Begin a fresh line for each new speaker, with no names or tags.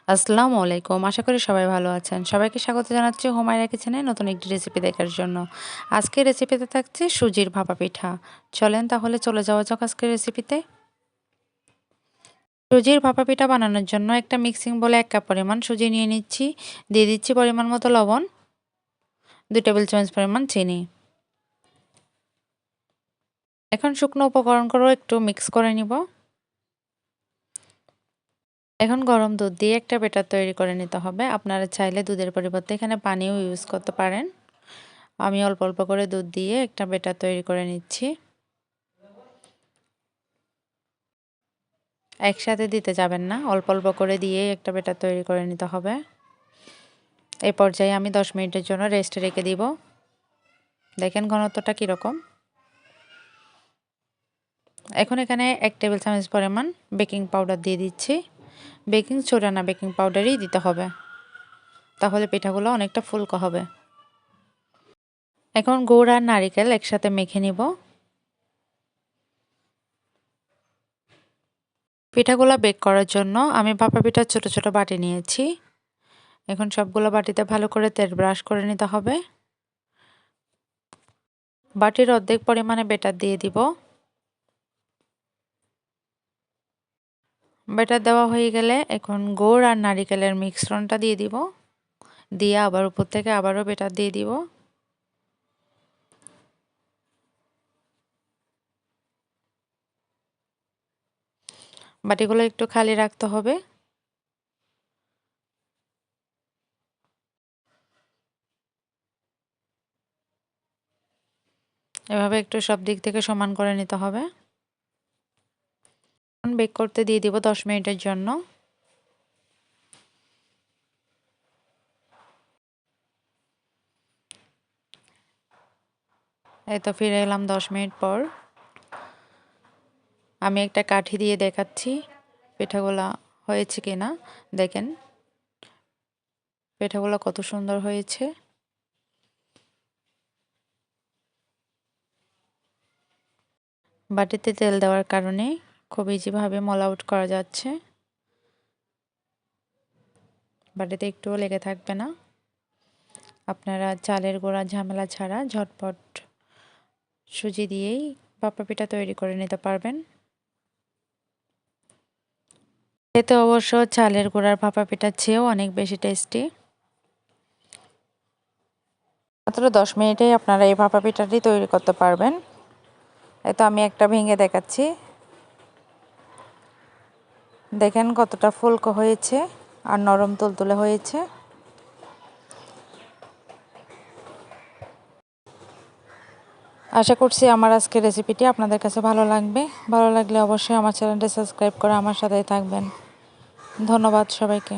আসসালামু আলাইকুম। আশা করি সবাই ভালো আছেন। সবাইকে স্বাগত জানাচ্ছি হুমায়রা কিচেনে নতুন একটি রেসিপি দেখার জন্য। আজকের রেসিপিতে থাকছে সুজির ভাপা পিঠা। চলেন তাহলে চলে যাওয়া যাক আজকের রেসিপিতে। সুজির ভাপা পিঠা বানানোর জন্য একটা মিক্সিং বলে ১ কাপ পরিমাণ সুজি নিয়ে নিচ্ছি। দিয়ে দিচ্ছি পরিমাণ মতো লবণ, ২ টেবিল চামচ পরিমাণ চিনি। এখন শুকনো উপকরণগুলো একটু মিক্স করে নিব। এখন গরম দুধ দিয়ে একটা ব্যাটার তৈরি করে নিতে হবে। আপনারা চাইলে দুধের পরিবর্তে এখানে পানিও ইউজ করতে পারেন। আমি অল্প অল্প করে দুধ দিয়ে একটা ব্যাটার তৈরি করে নিচ্ছি। একসাথে দিতে যাবেন না, অল্প অল্প করে দিয়ে একটা ব্যাটার তৈরি করে নিতে হবে। এই পর্যায়ে আমি 10 মিনিটের জন্য রেস্টে রেখে দিব। দেখেন ঘনত্বটা কীরকম। এখন এখানে 1 টেবিল চামচ পরিমাণ বেকিং পাউডার দিয়ে দিচ্ছি। বেকিং সোডা না, বেকিং পাউডারই দিতে হবে, তাহলে পিঠাগুলো অনেকটা ফুলকো হবে। এখন গুড় আর নারিকেল একসাথে মেখে নিব। পিঠাগুলো বেক করার জন্য আমি ভাপা পিঠার ছোট ছোট বাটি নিয়েছি। এখন সবগুলো বাটিতে ভালো করে তেল ব্রাশ করে নিতে হবে। বাটির অর্ধেক পরিমাণে ব্যাটার দিয়ে দিব। ব্যাটার দেওয়া হয়ে গেলে এখন গুড় আর নারিকেলের মিশ্রণটা দিয়ে দিব। দিয়ে আবার উপর থেকে আবারও ব্যাটার দিয়ে দিব। বাটিগুলো একটু খালি রাখতে হবে। এভাবে একটু সব দিক থেকে সমান করে নিতে হবে। বেক করতে দিয়ে দিব 10 মিনিটের জন্য। এই তো ফিরে এলাম 10 মিনিট পর। আমি একটা কাঠি দিয়ে দেখাচ্ছি পিঠাগুলা হয়েছে কিনা। দেখেন পিঠাগুলো কত সুন্দর হয়েছে। বাটিতে তেল দেওয়ার কারণে খুব ইজিভাবে মল আউট করা যাচ্ছে। বাটিতে একটুও লেগে থাকবে না। আপনারা চালের গুঁড়া ঝামেলা ছাড়া ঝটপট সুজি দিয়েই ভাপা পিঠা তৈরি করে নিতে পারবেন। খেতে অবশ্য চালের গুঁড়ার ভাপা পিঠার চেয়েও অনেক বেশি টেস্টি। মাত্র 10 মিনিটেই আপনারা এই ভাপা পিঠাটি তৈরি করতে পারবেন। এই তো আমি একটা ভেঙে দেখাচ্ছি। দেখেন কতটা ফুলকো হয়েছে আর নরম তুলতুলে হয়েছে। আশা করছি আমার আজকের রেসিপিটি আপনাদের কাছে ভালো লাগবে। ভালো লাগলে অবশ্যই আমার চ্যানেলটি সাবস্ক্রাইব করে আমার সাথেই থাকবেন। ধন্যবাদ সবাইকে।